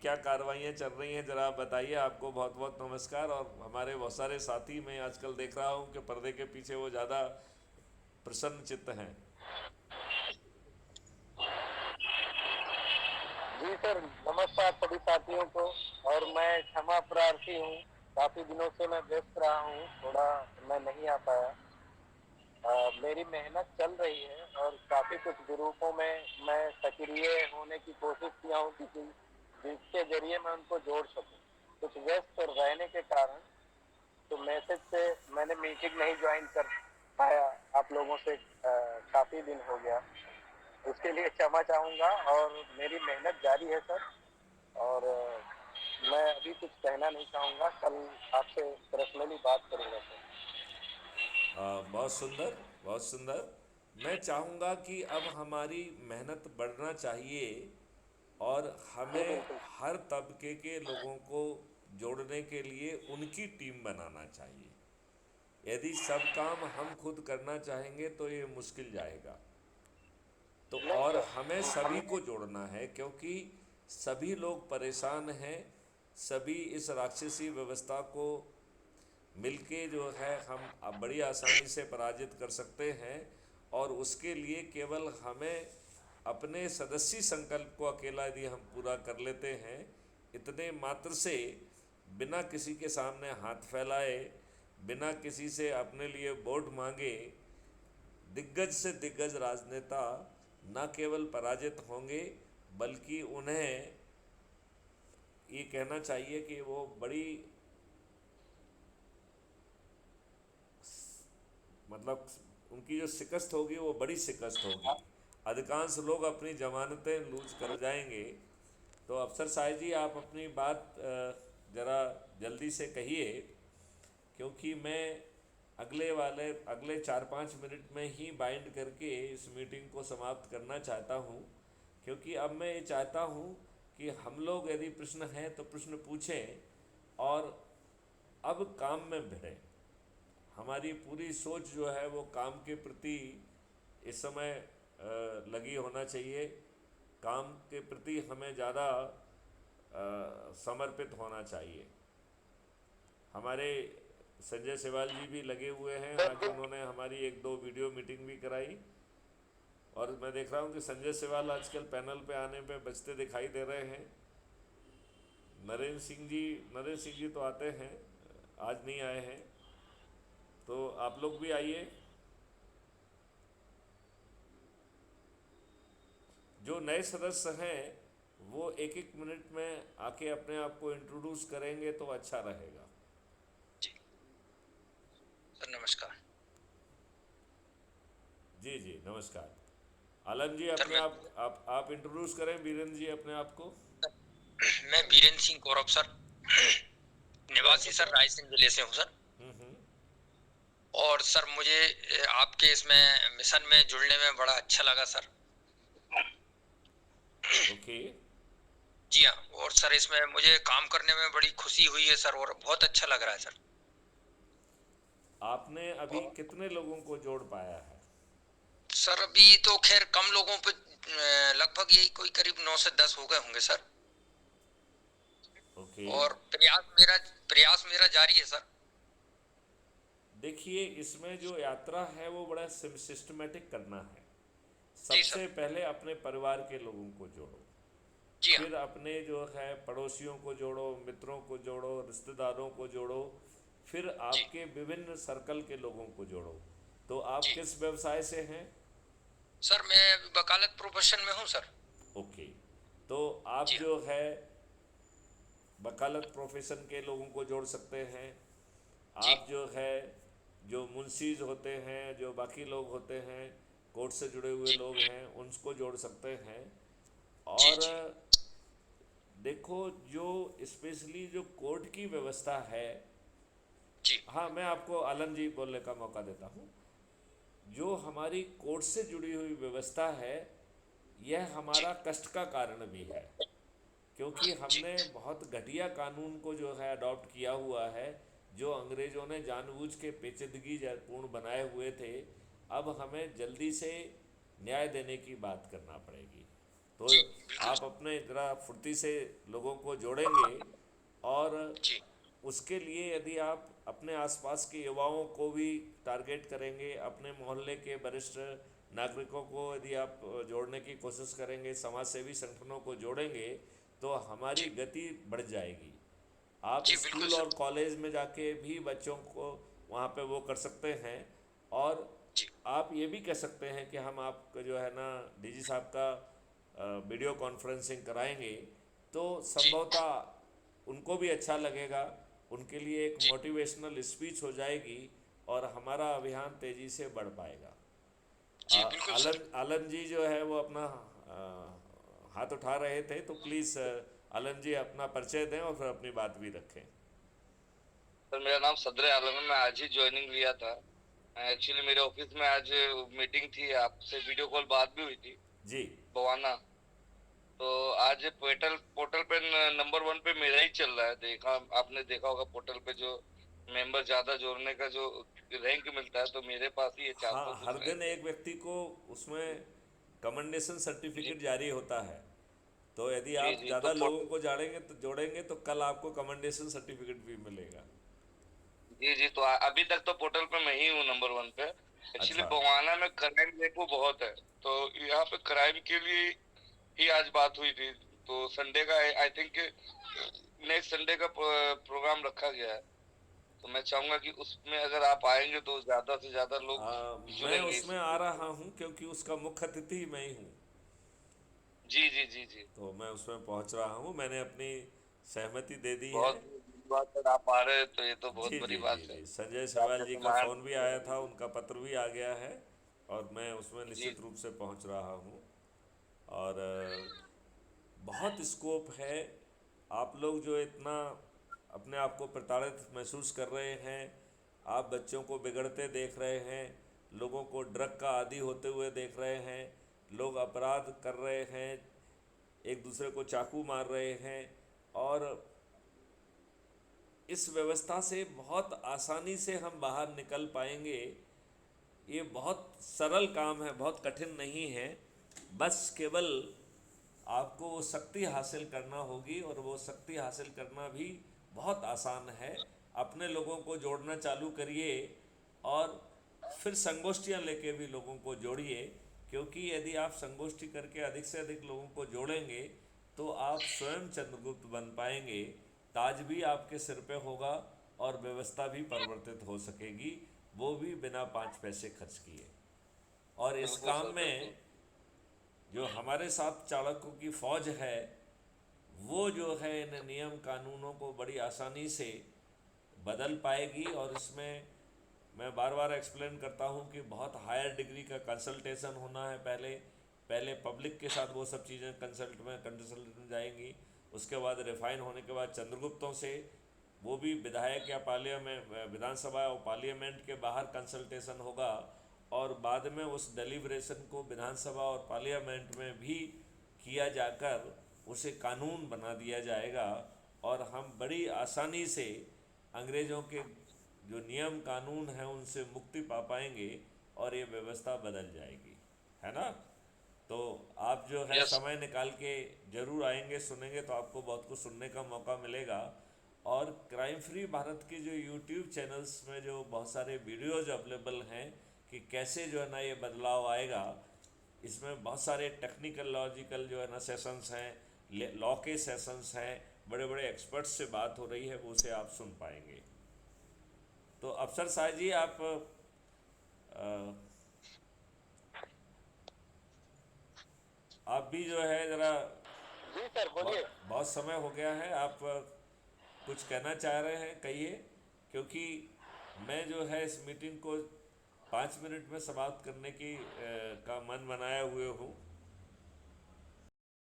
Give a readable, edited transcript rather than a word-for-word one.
क्या कार्रवाइयाँ चल रही हैं, ज़रा आप बताइए। आपको बहुत बहुत नमस्कार। और हमारे बहुत सारे साथी मैं आजकल देख रहा हूँ कि पर्दे के पीछे वो ज़्यादा प्रसन्न चित्त हैं। जी सर, नमस्कार सभी साथियों को। और मैं क्षमा प्रार्थी हूँ, काफी दिनों से मैं व्यस्त रहा हूँ, थोड़ा मैं नहीं आ पाया। मेरी मेहनत चल रही है और काफी कुछ ग्रुपों में मैं सक्रिय होने की कोशिश किया हूँ जिसके जरिए मैं उनको जोड़ सकूँ। कुछ व्यस्त रहने के कारण तो मैसेज से मैंने मीटिंग नहीं ज्वाइन कर पाया आप लोगों से। काफी दिन हो गया, उसके लिए क्षमा चाहूँगा। और मेरी मेहनत जारी है सर। और मैं अभी कुछ कहना नहीं चाहूँगा, कल आपसे पर्सनली बात करूँगा सर। बहुत सुंदर, बहुत सुंदर। मैं चाहूँगा कि अब हमारी मेहनत बढ़ना चाहिए और जी हमें बिल्कुल। हर तबके के लोगों को जोड़ने के लिए उनकी टीम बनाना चाहिए। यदि सब काम हम खुद करना चाहेंगे तो ये मुश्किल जाएगा। तो नहीं और सर, हमें सभी हमने को जोड़ना है, क्योंकि सभी लोग परेशान हैं। सभी इस राक्षसी व्यवस्था को मिलके जो है हम अब बड़ी आसानी से पराजित कर सकते हैं। और उसके लिए केवल हमें अपने सदस्य संकल्प को अकेला यदि हम पूरा कर लेते हैं, इतने मात्र से, बिना किसी के सामने हाथ फैलाए, बिना किसी से अपने लिए वोट मांगे, दिग्गज से दिग्गज राजनेता न केवल पराजित होंगे, बल्कि उन्हें ये कहना चाहिए कि वो बड़ी, मतलब उनकी जो शिकस्त होगी वो बड़ी शिकस्त होगी। अधिकांश लोग अपनी जमानतें लूज कर जाएंगे। तो अफसर साहब जी, आप अपनी बात ज़रा जल्दी से कहिए, क्योंकि मैं अगले 4-5 मिनट में ही बाइंड करके इस मीटिंग को समाप्त करना चाहता हूँ। क्योंकि अब मैं ये चाहता हूँ कि हम लोग यदि प्रश्न हैं तो प्रश्न पूछें और अब काम में भिड़ें। हमारी पूरी सोच जो है वो काम के प्रति इस समय लगी होना चाहिए। काम के प्रति हमें ज़्यादा समर्पित होना चाहिए। हमारे संजय सेवाल जी भी लगे हुए हैं, सर आज उन्होंने हमारी एक दो वीडियो मीटिंग भी कराई। और मैं देख रहा हूँ कि संजय सेवाल आजकल पैनल पे आने पे बचते दिखाई दे रहे हैं। नरेंद्र सिंह जी तो आते हैं, आज नहीं आए हैं। तो आप लोग भी आइए। जो नए सदस्य हैं वो एक एक मिनट में आके अपने आप को इंट्रोड्यूस करेंगे तो अच्छा रहेगा। जी सर, नमस्कार। जी जी, नमस्कार। आलम जी, सर अपने आप इंट्रोड्यूस करें, वीरेंद्र जी, अपने आप को। मैं बीरेंद्र सिंह गौरव सर, निवासी सर रायसेन जिले से हूँ सर। हम्म। और सर मुझे आपके इसमें मिशन में जुड़ने में बड़ा अच्छा लगा सर। ओके। जी हाँ। और सर इसमें मुझे काम करने में बड़ी खुशी हुई है सर, और बहुत अच्छा लग रहा है सर। आपने अभी और कितने लोगों को जोड़ पाया है? सर अभी तो खैर कम लोगों पे, लगभग यही कोई करीब 9 से 10 हो गए होंगे सर। ओके। और प्रयास मेरा जारी है सर। देखिए, इसमें जो यात्रा है वो बड़ा सिस्टमेटिक करना है। जी सर। सबसे पहले अपने परिवार के लोगों को जोड़ो, जी हाँ। फिर अपने जो है पड़ोसियों को जोड़ो, मित्रों को जोड़ो, रिश्तेदारों को जोड़ो, फिर जी। आपके विभिन्न सर्कल के लोगों को जोड़ो। तो आप जी किस व्यवसाय से हैं? सर, मैं वकालत प्रोफेशन में हूँ सर। ओके। तो आप जी हाँ। जो है वकालत प्रोफेशन के लोगों को जोड़ सकते हैं। जी। आप जो है, जो मुंशीज होते हैं, जो बाकी लोग होते हैं, कोर्ट से जुड़े हुए जी। लोग हैं, उनको जोड़ सकते हैं। जी। और जी। देखो, जो स्पेशली जो कोर्ट की व्यवस्था है, जी। हाँ, मैं आपको आलम जी बोलने का मौका देता हूँ। जो हमारी कोर्ट से जुड़ी हुई व्यवस्था है, यह जी। हमारा कष्ट का कारण भी है। क्योंकि जी। हमने बहुत घटिया कानून को जो है अडॉप्ट किया हुआ है, जो अंग्रेज़ों ने जानबूझ के पेचीदगी पूर्ण बनाए हुए थे। अब हमें जल्दी से न्याय देने की बात करना पड़ेगी। तो जी बिल्कुल। आप अपने ज़रा फुर्ती से लोगों को जोड़ेंगे, और जी उसके लिए यदि आप अपने आसपास के युवाओं को भी टारगेट करेंगे, अपने मोहल्ले के वरिष्ठ नागरिकों को यदि आप जोड़ने की कोशिश करेंगे, समाज सेवी संगठनों को जोड़ेंगे, तो हमारी जी गति बढ़ जाएगी। आप जी बिल्कुल स्कूल सर। और कॉलेज में जाके भी बच्चों को वहाँ पे वो कर सकते हैं। और जी आप ये भी कह सकते हैं कि हम आपको जो है ना डीजी साहब का वीडियो कॉन्फ्रेंसिंग कराएंगे, तो जी संभवतः उनको भी अच्छा लगेगा, उनके लिए एक जी मोटिवेशनल स्पीच हो जाएगी, और हमारा अभियान तेज़ी से बढ़ पाएगा। जी बिल्कुल सर। आलन आलन जी जो है वो अपना हाथ उठा रहे थे, तो प्लीज़ आलन जी अपना परिचय दें और फिर अपनी बात भी रखें। सर मेरा नाम सदर आलम है। मैं आज ही ज्वाइनिंग लिया था। एक्चुअली मेरे ऑफिस में आज मीटिंग थी, आपसे वीडियो कॉल बात भी हुई थी जी बवाना। तो आज पोर्टल पोर्टल पे नंबर 1 पे मेरा ही चल रहा है। देखा आपने देखा होगा पोर्टल पे जो मेंबर ज्यादा जोड़ने का जो रैंक मिलता है, तो मेरे पास ही है चार हाँ, सौ हर कुछ दिन रैंक है। एक व्यक्ति को उसमें कमेंडेशन जी सर्टिफिकेट जारी होता है। तो यदि जी आप जी। तो ज़्यादा लोगों पोर्टल को जोड़ेंगे तो कल आपको कमेंडेशन सर्टिफिकेट भी मिलेगा। जी जी। तो अभी तक तो पोर्टल पे मैं ही हूँ नंबर 1 पे। एक्चुअली अच्छा। बवाना में क्राइम देखो बहुत है, तो यहाँ पे क्राइम के लिए ही आज बात हुई थी। तो संडे का आई थिंक नेक्स्ट संडे का प्रोग्राम रखा गया है। तो मैं चाहूंगा कि उसमें अगर आप आएंगे तो ज्यादा से ज्यादा लोग मैं जुड़ेंगे उसमें इस। आ रहा हूँ क्योंकि उसका मुख्य अतिथि मैं ही हूँ। जी जी जी जी। तो मैं उसमें पहुँच रहा हूँ, मैंने अपनी सहमति दे दी है। बहुत बात है, आप आ रहे हैं तो ये तो बहुत जी बड़ी जी जी बात है। जी, संजय आपने सवाल जी तो का महान। फ़ोन भी आया था, उनका पत्र भी आ गया है, और मैं उसमें जी निश्चित रूप से पहुँच रहा हूँ। और बहुत स्कोप है। आप लोग जो इतना अपने आप को प्रताड़ित महसूस कर रहे हैं, आप बच्चों को बिगड़ते देख रहे हैं, लोगों को ड्रग का आदी होते हुए देख रहे हैं, लोग अपराध कर रहे हैं, एक दूसरे को चाकू मार रहे हैं, और इस व्यवस्था से बहुत आसानी से हम बाहर निकल पाएंगे। ये बहुत सरल काम है, बहुत कठिन नहीं है। बस केवल आपको वो शक्ति हासिल करना होगी, और वो शक्ति हासिल करना भी बहुत आसान है। अपने लोगों को जोड़ना चालू करिए, और फिर संगोष्ठियाँ लेके भी लोगों को जोड़िए, क्योंकि यदि आप संगोष्ठी करके अधिक से अधिक लोगों को जोड़ेंगे, तो आप स्वयं चंद्रगुप्त बन पाएंगे। ताज भी आपके सिर पे होगा, और व्यवस्था भी परिवर्तित हो सकेगी, वो भी बिना 5 पैसे खर्च किए। और इस बिल्कुल काम सर बिल्कुल। में जो हमारे साथ चाणक्यों की फौज है, वो जो है इन नियम कानूनों को बड़ी आसानी से बदल पाएगी। और इसमें मैं बार बार एक्सप्लेन करता हूँ कि बहुत हायर डिग्री का कंसल्टेशन होना है। पहले पहले पब्लिक के साथ वो सब चीज़ें कंसल्ट में जाएंगी। उसके बाद रिफाइन होने के बाद चंद्रगुप्तों से, वो भी विधायक या पार्लियामेंट, विधानसभा और पार्लियामेंट के बाहर कंसल्टेशन होगा, और बाद में उस डेलिब्रेशन को विधानसभा और पार्लियामेंट में भी किया जाकर उसे कानून बना दिया जाएगा, और हम बड़ी आसानी से अंग्रेज़ों के जो नियम कानून हैं उनसे मुक्ति पा पाएंगे, और ये व्यवस्था बदल जाएगी, है ना। तो आप जो है यस। समय निकाल के ज़रूर आएंगे, सुनेंगे, तो आपको बहुत कुछ सुनने का मौका मिलेगा। और क्राइम फ्री भारत के जो यूट्यूब चैनल्स में जो बहुत सारे वीडियोज़ अवेलेबल हैं कि कैसे जो है ना ये बदलाव आएगा, इसमें बहुत सारे टेक्निकल लॉजिकल जो है ना सेशंस हैं, लॉ के सेशंस हैं, बड़े बड़े एक्सपर्ट्स से बात हो रही है, वो उसे आप सुन पाएंगे। तो अफसर साहब जी, आप भी जो है ज़रा, जी सर बोलिए। बहुत बहुत समय हो गया है, आप कुछ कहना चाह रहे हैं, कहिए। क्योंकि मैं जो है इस मीटिंग को 5 मिनट में समाप्त करने का मन बनाए हुए हूँ।